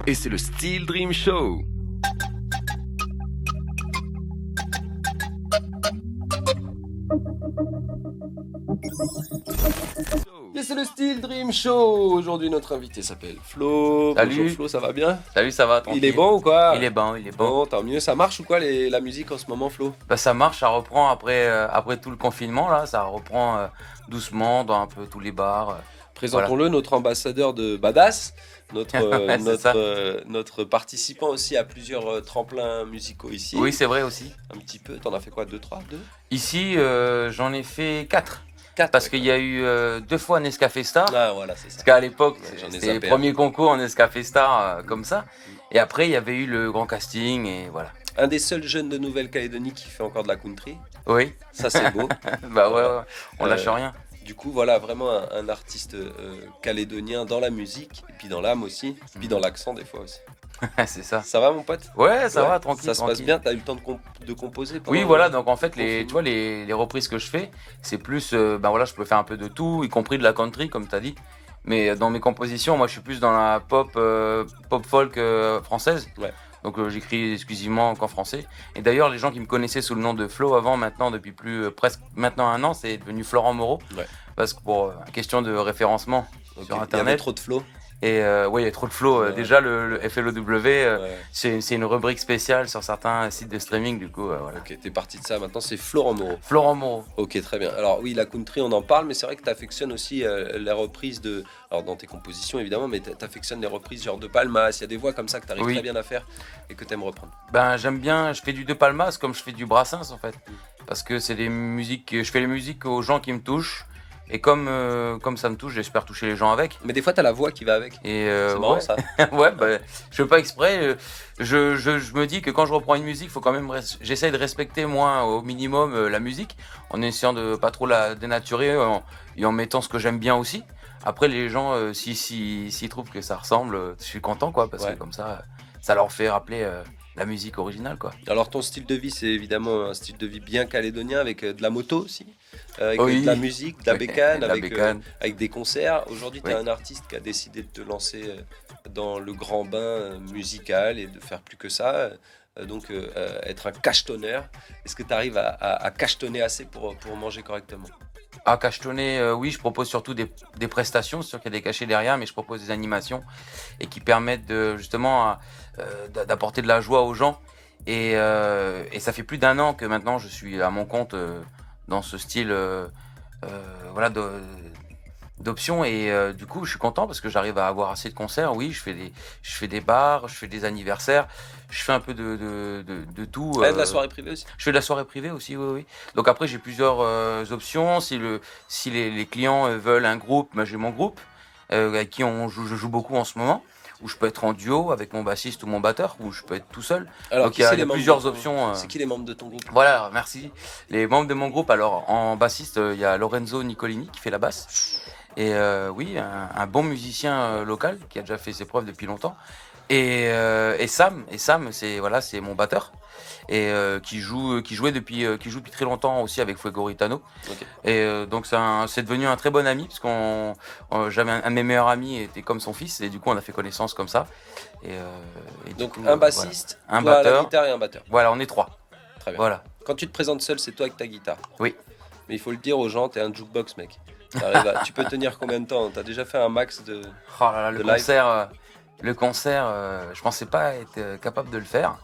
Et c'est le Steel Dream Show. Et c'est le Steel Dream Show. Aujourd'hui, notre invité s'appelle Flo. Salut. Bonjour Flo, ça va bien? Salut, ça va, tranquille. Il est bon ou quoi? Il est bon. Bon, tant mieux. Ça marche ou quoi la musique en ce moment, Flo? Bah, ça marche, ça reprend après tout le confinement, là, ça reprend doucement dans un peu tous les bars. Présentons-le, notre ambassadeur de Badass, C'est ça. notre participant aussi à plusieurs tremplins musicaux ici. Oui, c'est vrai aussi. Un petit peu, t'en as fait quoi? 2, 3, 2? Ici, j'en ai fait 4. 4. Parce qu'il y a eu 2 fois Nescafé Star. Ah voilà, c'est ça. Parce qu'à l'époque, J'en ai c'était les zappé premiers concours en Nescafé Star comme ça. Et après, il y avait eu le grand casting et voilà. Un des seuls jeunes de Nouvelle-Calédonie qui fait encore de la country. Oui, Ça, c'est beau. bah ouais, on lâche rien. Du coup, voilà, vraiment un artiste calédonien dans la musique, et puis dans l'âme aussi, et puis dans l'accent des fois aussi. C'est ça. Ça va, mon pote? Ouais, ça va, tranquille. Ça se passe tranquille. bien? T'as eu le temps de composer pendant Oui, voilà, donc en fait, confinement. tu vois, les reprises que je fais, c'est plus, ben voilà, je peux faire un peu de tout, y compris de la country, comme tu as dit. Mais dans mes compositions, moi, je suis plus dans la pop folk française. Ouais. Donc j'écris exclusivement qu'en français. Et d'ailleurs, les gens qui me connaissaient sous le nom de Flo avant, maintenant, depuis presque maintenant 1 an, c'est devenu Florent Moreau. Ouais. Parce que pour question de référencement sur Il y avait Internet. trop de flow. Et ouais, il y a trop de flow. Ouais. Déjà, le FLOW, Ouais. c'est une rubrique spéciale sur certains sites de streaming, du coup, voilà. Ok, t'es parti de ça. Maintenant, c'est Florent Moreau. Florent Moreau. Ok, très bien. Alors oui, la country, on en parle, mais c'est vrai que tu affectionnes aussi les reprises de... Alors dans tes compositions, évidemment, mais tu affectionnes les reprises genre de Palmas. Il y a des voix comme ça que tu arrives Oui. très bien à faire et que tu aimes reprendre. Ben, j'aime bien, je fais du De Palmas comme je fais du Brassens, en fait. Parce que c'est des musiques, je fais les musiques aux gens qui me touchent. Et comme ça me touche, j'espère toucher les gens avec. Mais des fois, tu as la voix qui va avec. Et C'est marrant ouais. ça. Ouais, bah, je fais pas exprès. Je me dis que quand je reprends une musique, faut quand même j'essaye de respecter moi au minimum la musique, en essayant de pas trop la dénaturer et en mettant ce que j'aime bien aussi. Après, les gens, s'ils trouvent que ça ressemble, je suis content quoi, parce Ouais. que comme ça leur fait rappeler la musique originale quoi. Alors ton style de vie, c'est évidemment un style de vie bien calédonien avec de la moto aussi, avec Oui. de la musique, de la Oui, bécane, de la bécane. avec des concerts. Aujourd'hui, tu es Oui. un artiste qui a décidé de te lancer dans le grand bain musical et de faire plus que ça. Donc être un cachetonneur. Est-ce que tu arrives à cachetonner assez pour manger correctement? À cachetonner, oui, je propose surtout des prestations, c'est sûr qu'il y a des cachets derrière, mais je propose des animations et qui permettent justement d'apporter de la joie aux gens. Et ça fait plus d'1 an que maintenant je suis à mon compte dans ce style voilà, d'options. Et du coup, je suis content parce que j'arrive à avoir assez de concerts. Oui, je fais des bars, je fais des anniversaires, je fais un peu de tout. Ah, de la soirée privée aussi? Je fais de la soirée privée aussi, oui, oui. Donc après, j'ai plusieurs options. Si les clients veulent un groupe, ben, j'ai mon groupe avec qui je joue beaucoup en ce moment. Où je peux être en duo avec mon bassiste ou mon batteur, ou je peux être tout seul. Alors, Donc il y a plusieurs options. C'est qui les membres de ton groupe? Voilà, merci. Les membres de mon groupe, alors en bassiste, il y a Lorenzo Nicolini qui fait la basse. Et oui, un bon musicien local qui a déjà fait ses preuves depuis longtemps. Et Sam, c'est mon batteur et qui joue depuis très longtemps aussi avec Fuego Ritano. Ok. Et donc c'est devenu un très bon ami parce j'avais un de mes meilleurs amis était comme son fils et du coup on a fait connaissance comme ça. Et Donc coup, un bassiste, voilà. Un toi à la batteur. guitare et un batteur. Voilà, on est 3. Très bien. Voilà. Quand tu te présentes seul, c'est toi avec ta guitare. Oui. Mais il faut le dire aux gens, t'es un jukebox, mec. Tu peux tenir combien de temps? T'as déjà fait un max de... Oh là là, de live. le concert, je pensais pas être capable de le faire.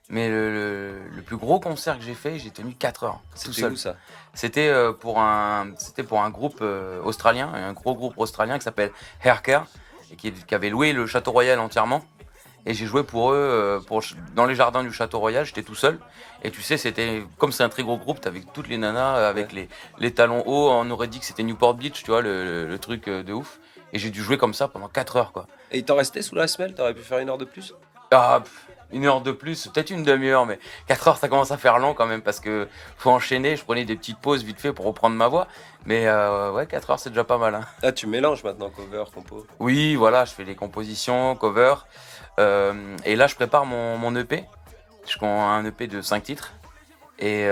Mais le plus gros concert que j'ai fait, j'ai tenu 4 heures, tout C'était seul. où ça? C'était pour un groupe australien, un gros groupe australien qui s'appelle Haircare, et qui avait loué le Château Royal entièrement. Et j'ai joué pour eux dans les jardins du Château Royal, j'étais tout seul. Et tu sais, comme c'est un très gros groupe, t'avais toutes les nanas avec les talons hauts. On aurait dit que c'était Newport Beach, tu vois, le truc de ouf. Et j'ai dû jouer comme ça pendant 4 heures, quoi. Et il t'en restait sous la semelle? T'aurais pu faire 1 heure de plus? Ah, 1 heure de plus, peut-être une demi-heure, mais 4 heures, ça commence à faire long quand même parce que faut enchaîner. Je prenais des petites pauses vite fait pour reprendre ma voix. Mais ouais, 4 heures, c'est déjà pas mal, hein. Là, tu mélanges maintenant cover, compo. Oui, voilà, je fais des compositions, covers. Et là, je prépare mon EP. Je prends un EP de 5 titres. Et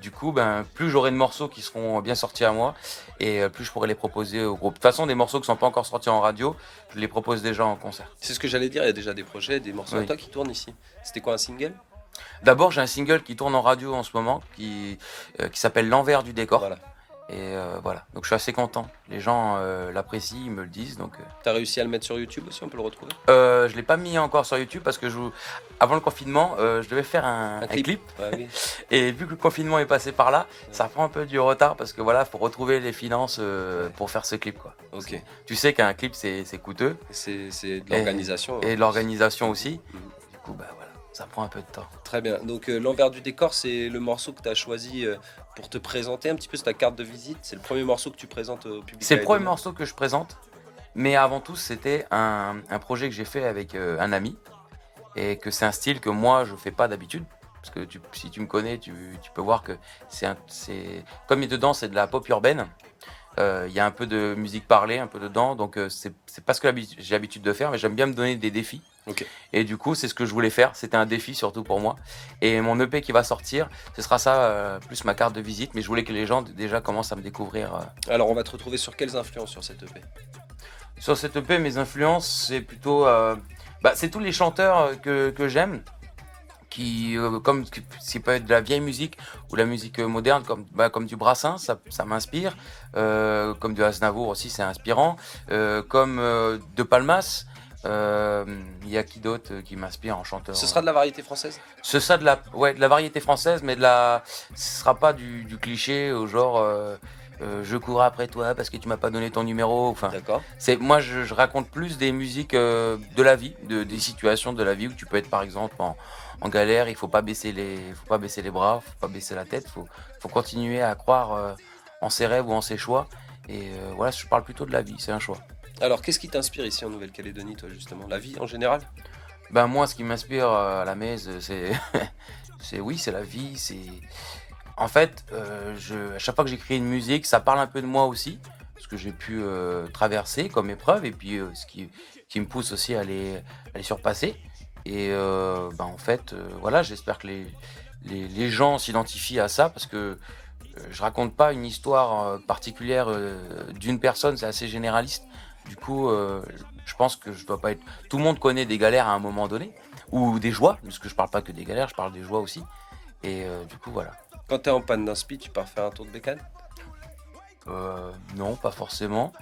du coup, ben, plus j'aurai de morceaux qui seront bien sortis à moi, et plus je pourrai les proposer au groupe. De toute façon, des morceaux qui sont pas encore sortis en radio, je les propose déjà en concert. C'est ce que j'allais dire, il y a déjà des projets, des morceaux à Oui. toi qui tournent ici. C'était quoi, un single? D'abord, j'ai un single qui tourne en radio en ce moment, qui s'appelle L'envers du décor. Voilà. Et voilà, donc je suis assez content. Les gens l'apprécient, ils me le disent. Donc, T'as réussi à le mettre sur YouTube aussi, on peut le retrouver? je l'ai pas mis encore sur YouTube parce que avant le confinement, je devais faire un clip. Ouais, oui. Et vu que le confinement est passé par là, ça prend un peu du retard parce que voilà, faut retrouver les finances pour faire ce clip, quoi. Ok. Tu sais qu'un clip c'est coûteux C'est de l'organisation. et de l'organisation aussi. Mhm. Du coup, bah voilà, ça prend un peu de temps. Très bien. Donc l'envers du décor, c'est le morceau que tu as choisi pour te présenter un petit peu, c'est ta carte de visite. C'est le premier morceau que tu présentes au public. C'est le premier morceau que je présente, mais avant tout, c'était un projet que j'ai fait avec un ami, et que c'est un style que moi je fais pas d'habitude. Parce que si tu me connais, tu peux voir que comme dedans c'est de la pop urbaine. Il y a un peu de musique parlée, un peu dedans, donc c'est pas ce que j'ai l'habitude de faire, mais j'aime bien me donner des défis. Ok. Et du coup, c'est ce que je voulais faire. C'était un défi surtout pour moi. Et mon EP qui va sortir, ce sera ça, plus ma carte de visite. Mais je voulais que les gens déjà commencent à me découvrir. Alors on va te retrouver sur quelles influences sur cette EP? Sur cette EP, mes influences, c'est plutôt, c'est tous les chanteurs que j'aime, qui peut être de la vieille musique ou la musique moderne, comme du Brassens, ça m'inspire. Comme du Aznavour aussi, c'est inspirant. Comme De Palmas. Il y a qui d'autre qui m'inspire en chanteur? Ce sera de la variété française? Ce sera de la variété française, mais ce sera pas du cliché au genre je cours après toi parce que tu m'as pas donné ton numéro. Enfin, D'accord. moi je raconte plus des musiques de la vie, des situations de la vie où tu peux être par exemple en galère. Il faut pas baisser les bras, faut pas baisser la tête, faut continuer à croire en ses rêves ou en ses choix. Et voilà, je parle plutôt de la vie, c'est un choix. Alors qu'est-ce qui t'inspire ici en Nouvelle-Calédonie, toi justement? La vie en général? Ben moi, ce qui m'inspire à la Mèze, c'est c'est la vie. En fait, à chaque fois que j'écris une musique, ça parle un peu de moi aussi, ce que j'ai pu traverser comme épreuve, et puis ce qui me pousse aussi à les surpasser. Et en fait, voilà, j'espère que les gens s'identifient à ça, parce que je raconte pas une histoire particulière d'une personne, c'est assez généraliste. Du coup, je pense que je dois pas être. Tout le monde connaît des galères à un moment donné, ou des joies, parce que je parle pas que des galères, je parle des joies aussi. Et du coup, voilà. Quand t'es en panne d'inspi, tu pars faire un tour de bécane? Non, pas forcément.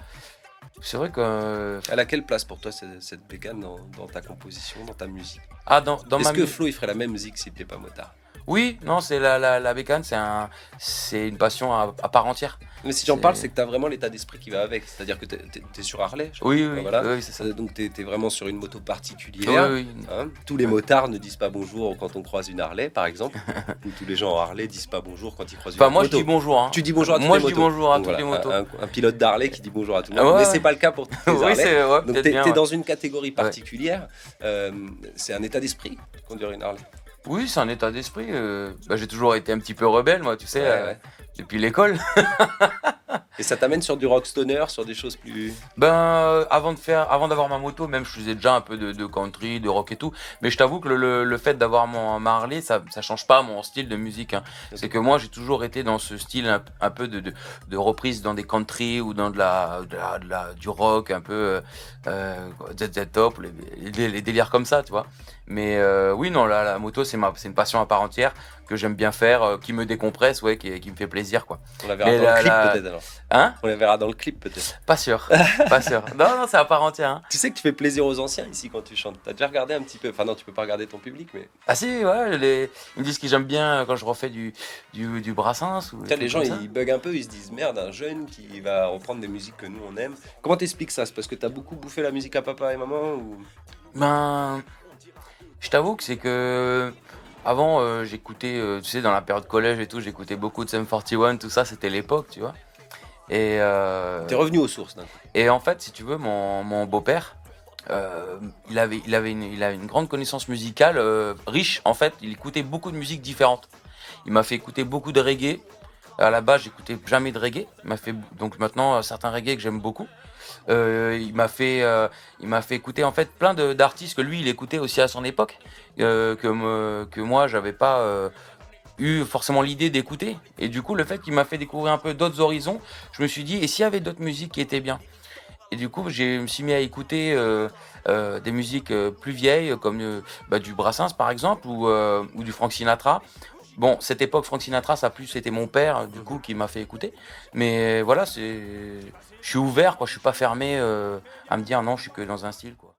C'est vrai que. Elle a quelle place pour toi cette bécane dans ta composition, dans ta musique? Dans Est-ce ma que Flo il ferait la même musique s'il n'était pas motard? Oui, non, c'est la bécane, c'est une passion à part entière. Mais si j'en parle, c'est que tu as vraiment l'état d'esprit qui va avec. C'est-à-dire que tu es sur Harley. Je Oui, crois. oui, Voilà. oui, c'est ça. Donc tu es vraiment sur une moto particulière. Oui, oui. Hein. Tous les motards ne disent pas bonjour quand on croise une Harley, par exemple. Ou tous les gens en Harley disent pas bonjour quand ils croisent une Enfin, moi, moto. je dis bonjour. Hein. Tu dis bonjour à toutes moi, les je motos. dis bonjour à Donc toutes les motos. Un pilote d'Harley qui dit bonjour à tout le monde. Ouais, Mais ouais. c'est pas le cas pour toutes les Oui, Harley. c'est Donc tu es bien. dans une catégorie particulière. C'est un état d'esprit, conduire une Harley. Oui, c'est un état d'esprit. J'ai toujours été un petit peu rebelle, moi, tu sais, Ouais. depuis l'école. Et ça t'amène sur du rock stoner, sur des choses plus... Avant d'avoir ma moto, même je faisais déjà un peu de country, de rock et tout. Mais je t'avoue que le fait d'avoir ma Harley, ça change pas mon style de musique. Hein. C'est que moi, j'ai toujours été dans ce style un peu de reprise dans des country ou dans du rock, un peu ZZ Top, les délires comme ça, tu vois. Mais oui, non, la moto, c'est une passion à part entière que j'aime bien faire, qui me décompresse, ouais, qui me fait plaisir, quoi. On la verra dans le clip peut-être alors. Hein? On la verra dans le clip peut-être. Pas sûr, pas sûr. Non, c'est à part entière. Hein. Tu sais que tu fais plaisir aux anciens ici quand tu chantes. T'as déjà regardé un petit peu, enfin non, tu peux pas regarder ton public, mais... Ah si, ouais, ils me disent qu'ils j'aime bien quand je refais du Brassens. Ou Les gens ils bug un peu, ils se disent merde, un jeune qui va reprendre des musiques que nous on aime. Comment t'expliques ça? C'est parce que t'as beaucoup bouffé la musique à papa et maman ou... Je t'avoue que c'est que avant j'écoutais, tu sais, dans la période collège et tout, j'écoutais beaucoup de Sum 41, tout ça, c'était l'époque, tu vois. Et t'es revenu aux sources d'un coup. Et en fait, si tu veux, mon beau-père, il avait une grande connaissance musicale, riche. En fait, il écoutait beaucoup de musiques différentes. Il m'a fait écouter beaucoup de reggae. À la base, j'écoutais jamais de reggae. Il m'a fait donc maintenant certains reggae que j'aime beaucoup. Il m'a fait écouter en fait plein d'artistes que lui il écoutait aussi à son époque, que moi j'avais pas eu forcément l'idée d'écouter. Et du coup, le fait qu'il m'a fait découvrir un peu d'autres horizons, je me suis dit, et s'il y avait d'autres musiques qui étaient bien? Et du coup, je me suis mis à écouter des musiques plus vieilles, comme du Brassens par exemple, ou du Frank Sinatra. Bon, cette époque, Frank Sinatra, ça a plus été mon père, du coup, qui m'a fait écouter. Mais voilà, je suis ouvert, quoi. Je suis pas fermé à me dire non, je suis que dans un style, quoi.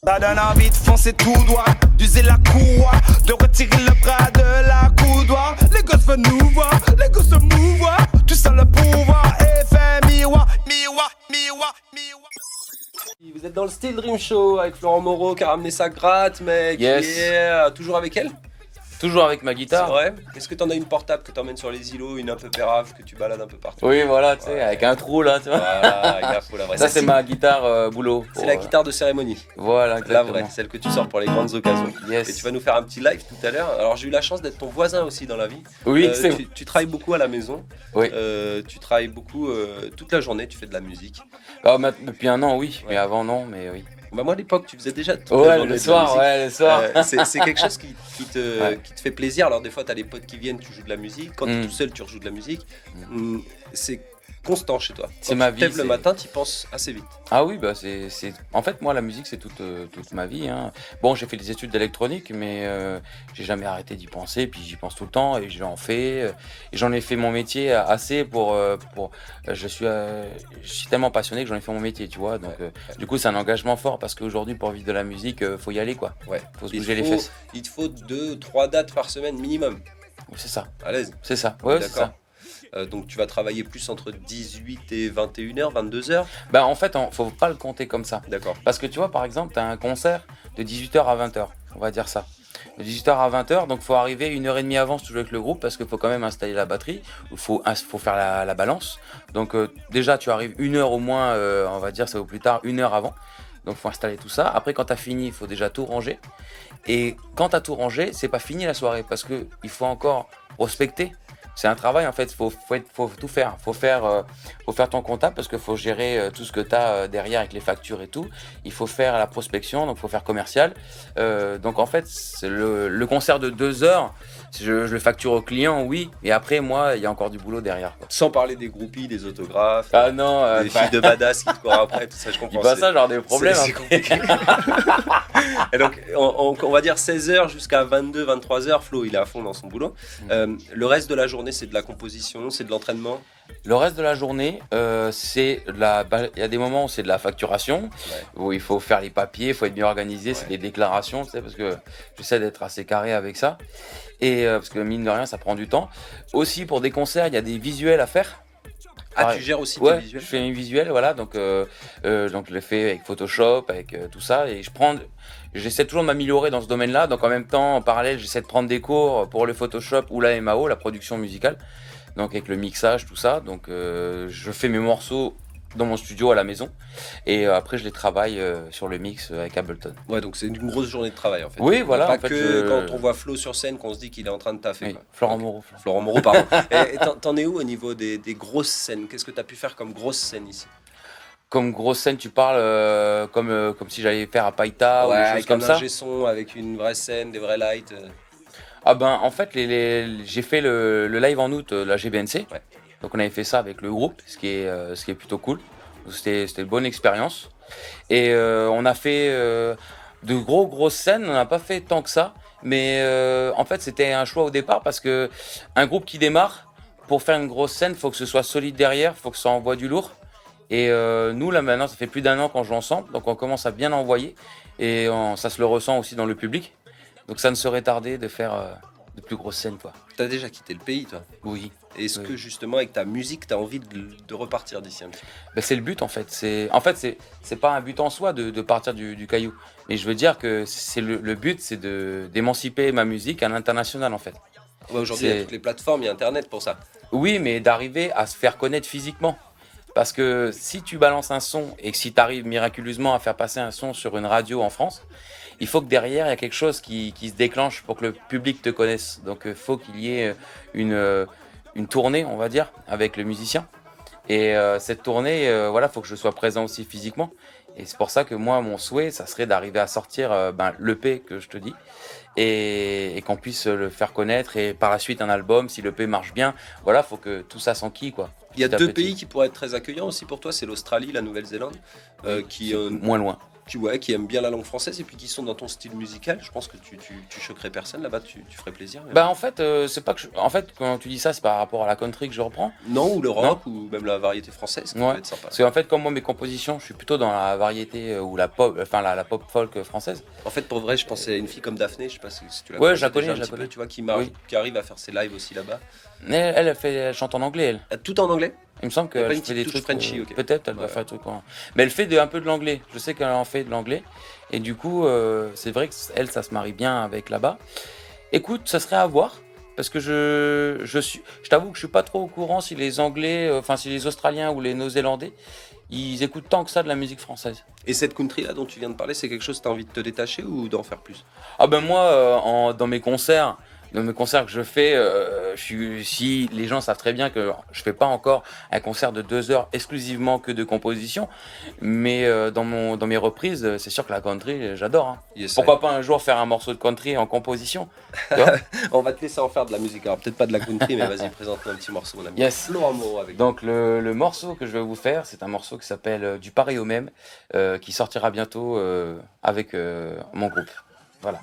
Ça donne envie de foncer tout droit, d'user la courroie, de retirer le bras de la coudoir. Les gosses veulent nous voir, les gosses se mouvoir. Tu sens le pouvoir, effet miroir, miroir, miroir, miroir. Vous êtes dans le Style Dream Show avec Florent Moreau qui a ramené sa gratte, mec. Yes. Yeah. Toujours avec elle? Toujours avec ma C'est guitare. vrai. Est-ce que t'en as une portable que t'emmènes sur les îlots, une un peu pérave que tu balades un peu partout? Oui, voilà, tu sais, Ouais. avec un trou là, tu vois. Voilà, il a faut la vraie. Ça, c'est ma guitare boulot. C'est la guitare de cérémonie. Voilà, La exactement. vraie, celle que tu sors pour les grandes occasions. Yes. Et tu vas nous faire un petit live tout à l'heure. Alors j'ai eu la chance d'être ton voisin aussi dans la vie. Oui, c'est tu travailles beaucoup à la maison. Oui. Tu travailles beaucoup toute la journée, tu fais de la musique. Depuis un an, oui. Ouais. Mais avant, non, mais oui. Bah moi à l'époque tu faisais déjà toute la Ouais, journée le de soir, la musique. le soir. C'est quelque chose qui te, Ouais. qui te fait plaisir. Alors des fois tu as des potes qui viennent, tu joues de la musique. Quand tu es tout seul tu rejoues de la musique. C'est constant chez toi. C'est Quand ma tu te lèves vie, le c'est- matin, tu y penses assez vite. Ah oui, en fait, moi, la musique, c'est toute ma vie, hein. Bon, j'ai fait des études d'électronique, mais j'ai jamais arrêté d'y penser, puis j'y pense tout le temps, et j'en fais. Et j'en ai fait mon métier assez je suis tellement passionné que j'en ai fait mon métier, tu vois. Donc, du coup, c'est un engagement fort, parce qu'aujourd'hui, pour vivre de la musique, faut y aller, quoi. Ouais. Faut se Il bouger les faut- fesses. Il te faut 2-3 dates par semaine minimum. C'est ça, À l'aise. c'est ça. Ouais, c'est D'accord. ça. Donc tu vas travailler plus entre 18 et 21h, 22h. Bah, en fait, faut pas le compter comme ça. D'accord. Parce que tu vois, par exemple, tu as un concert de 18h à 20h, on va dire ça. De 18h à 20h, donc il faut arriver 1h30 avant si tu joues avec le groupe, parce qu'il faut quand même installer la batterie, il faut faire la balance. Donc déjà, tu arrives 1 heure au moins, on va dire ça au plus tard, 1 heure avant. Donc il faut installer tout ça. Après, quand tu as fini, il faut déjà tout ranger. Et quand tu as tout rangé, c'est pas fini la soirée, parce qu'il faut encore prospecter. C'est un travail en fait, faut tout faire. Faut faire ton comptable parce qu'il faut gérer tout ce que tu as derrière avec les factures et tout. Il faut faire la prospection, donc il faut faire commercial. Donc en fait, c'est le concert de 2 heures, je le facture au client, oui. Et après, moi, il y a encore du boulot derrière, quoi. Sans parler des groupies, des autographes, Ah non, des filles de badass qui te courent après, tout ça, je comprends. dis pas ça, genre des problèmes. c'est après. compliqué. Et donc, on va dire 16h jusqu'à 22, 23h, Flo, il est à fond dans son boulot. Le reste de la journée, c'est de la composition, c'est de l'entraînement. Le reste de la journée, il y a des moments où c'est de la facturation, où il faut faire les papiers, il faut être bien organisé, c'est des déclarations, tu sais, parce que j'essaie d'être assez carré avec ça. Et parce que mine de rien, ça prend du temps. Aussi, pour des concerts, il y a des visuels à faire. Ah, Pareil. tu gères aussi tes Ouais, visuels. je fais mes visuels, voilà, donc je les fais avec Photoshop, avec tout ça, et j'essaie toujours de m'améliorer dans ce domaine-là, donc en même temps, en parallèle, j'essaie de prendre des cours pour le Photoshop ou la MAO, la production musicale, donc avec le mixage, tout ça, donc je fais mes morceaux dans mon studio à la maison, et après je les travaille sur le mix avec Ableton. Ouais, donc c'est une grosse journée de travail en fait. Oui, voilà, Pas en fait, que quand on voit Flo sur scène qu'on se dit qu'il est en train de taffer. Oui, Quoi. Florent Ok. Moreau. Florent Moreau, pardon. Et t'en es où au niveau des grosses scènes? Qu'est-ce que tu as pu faire comme grosse scène ici? Comme grosse scène, tu parles comme si j'allais faire à Païta ou des choses avec comme un ça. ingé son, avec une vraie scène, des vrais lights. Ah ben en fait j'ai fait le live en août la GBNC. Ouais. Donc on avait fait ça avec le groupe, ce qui est plutôt cool. C'était une bonne expérience. Et on a fait de grosses scènes, on n'a pas fait tant que ça. Mais en fait c'était un choix au départ parce que un groupe qui démarre, pour faire une grosse scène, il faut que ce soit solide derrière, il faut que ça envoie du lourd. Et nous là maintenant ça fait plus d'1 an qu'on joue ensemble, donc on commence à bien envoyer. Et ça se le ressent aussi dans le public. Donc ça ne serait tardé de faire de plus grosses scènes, quoi. T'as déjà quitté le pays, toi. Oui. Est-ce Oui. que justement, avec ta musique, t'as envie de repartir d'ici un petit peu? Ben, c'est le but en fait. C'est pas un but en soi de partir du caillou. Mais je veux dire que c'est le but, c'est d'émanciper ma musique à l'international en fait. Ouais, aujourd'hui, il y a C'est- toutes les plateformes, il y a Internet pour ça. Oui, mais d'arriver à se faire connaître physiquement. Parce que si tu balances un son et que si tu arrives miraculeusement à faire passer un son sur une radio en France, il faut que derrière il y a quelque chose qui se déclenche pour que le public te connaisse. Donc il faut qu'il y ait une tournée, on va dire, avec le musicien. Et cette tournée, voilà, faut que je sois présent aussi physiquement. Et c'est pour ça que moi, mon souhait, ça serait d'arriver à sortir l'EP que je te dis. et qu'on puisse le faire connaître et par la suite un album, si le l'EP marche bien, voilà, faut que tout ça s'enquille quoi. Il y a deux pays qui pourraient être très accueillants aussi pour toi, c'est l'Australie, la Nouvelle-Zélande, qui moins loin. Qui aiment bien la langue française et puis qui sont dans ton style musical. Je pense que tu choquerais personne là-bas, tu ferais plaisir. Mais... Bah en fait, c'est pas que en fait quand tu dis ça, c'est par rapport à la country que je reprends. Non, ou le rock ou même la variété française, ça peut être sympa. Parce qu'en fait, comme moi mes compositions, je suis plutôt dans la variété ou la pop, enfin la pop folk française. En fait, pour vrai, je pensais à une fille comme Daphné, je sais pas si tu la connais. Ouais, je la connais. Peu, tu vois, qui arrive à faire ses lives aussi là-bas. Elle chante en anglais, elle. Tout en anglais. Il me semble qu'elle fait des trucs Frenchy, okay. Peut-être elle va faire des trucs. Mais elle fait un peu de l'anglais. Je sais qu'elle en fait de l'anglais. Et du coup, c'est vrai que elle, ça se marie bien avec là-bas. Écoute, ça serait à voir. Parce que je t'avoue que je suis pas trop au courant si les Anglais, si les Australiens ou les Néo-Zélandais, ils écoutent tant que ça de la musique française. Et cette country-là dont tu viens de parler, c'est quelque chose que tu as envie de te détacher ou d'en faire plus? Ah ben moi, dans mes concerts que je fais, si les gens savent très bien que je fais pas encore un concert de 2 heures exclusivement que de composition, mais dans mes reprises, c'est sûr que la country, j'adore. Hein. Yes, pourquoi pas un jour faire un morceau de country en composition? On va te laisser en faire de la musique, alors peut-être pas de la country, mais vas-y, présente-nous un petit morceau, mon ami. Yes. Donc le morceau que je vais vous faire, c'est un morceau qui s'appelle Du pareil au même, qui sortira bientôt avec mon groupe. Voilà.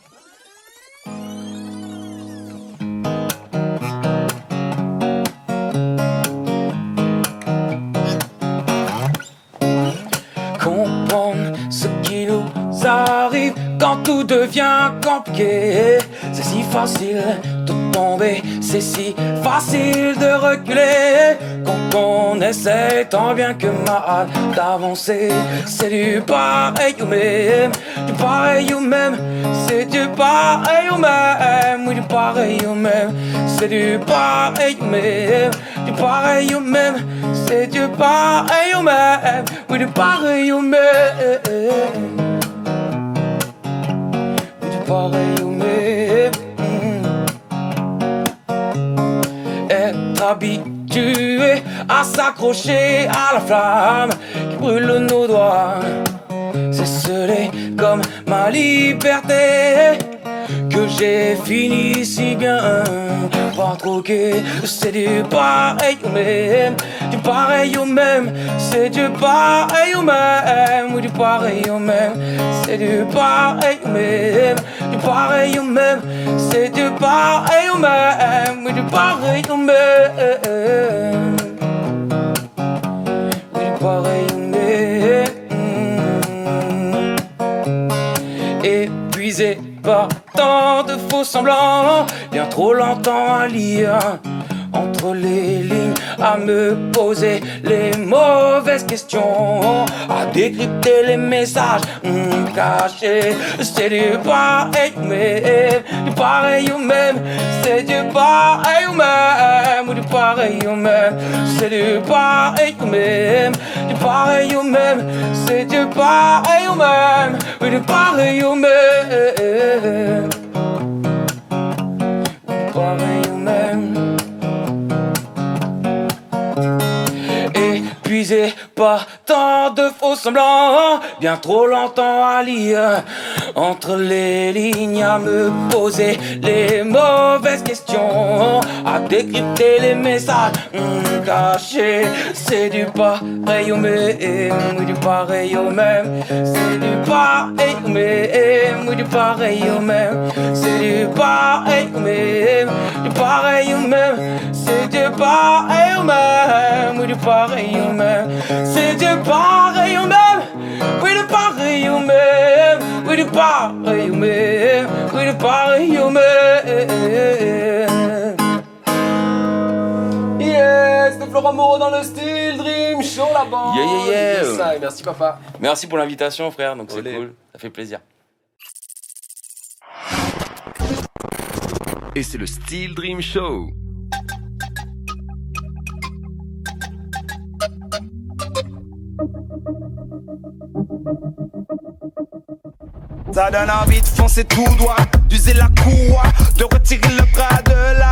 Comprendre ce qui nous arrive quand tout devient compliqué. C'est si facile de tomber, c'est si facile de reculer. Quand on essaie tant bien que mal d'avancer, c'est du pareil au même, du pareil au même, c'est du pareil au même, oui du pareil au même, c'est du pareil au même, du pareil au même, c'est du pareil au même, oui du pareil au même, oui du pareil au même. Être habitué à s'accrocher à la flamme qui brûle nos doigts, c'est scellé comme ma liberté que j'ai fini si bien par troquer. C'est du pareil au même, du pareil au même, c'est du pareil au même, oui du pareil au même, c'est du pareil au même, du pareil au même, c'est du pareil au même, oui du pareil au même, oui du pareil au même. Épuisé par tant de faux semblants, bien trop longtemps à lire entre les lignes, à me poser les mauvaises questions, à décrypter les messages cachés. C'est du pareil au même, du pareil au même, c'est du pareil au même, ou du pareil au même, c'est du pareil au même, du pareil au même, c'est du pareil au même, ou du pareil au même, pareil au même. Épuisé par tant de faux semblants, bien trop longtemps à lire entre les lignes, à me poser les mauvaises questions, à décrypter les messages cachés. C'est du pareil au même, oui du pareil au même, c'est du pareil au même, oui du pareil au même, c'est du pareil au même, du pareil au même, c'est du pareil au même, oui du pareil au même, c'est du pareil au même, oui du pareil au même, oui du pareil au même, oui du pareil au même. Yes, c'est Florent Moreau dans le Style Dream Show là-bas. Yeah. Merci papa. Merci pour l'invitation frère, donc c'est cool, ça fait plaisir. Et c'est le Style Dream Show. Ça donne envie de foncer tout droit, d'user la courroie, de retirer le bras de la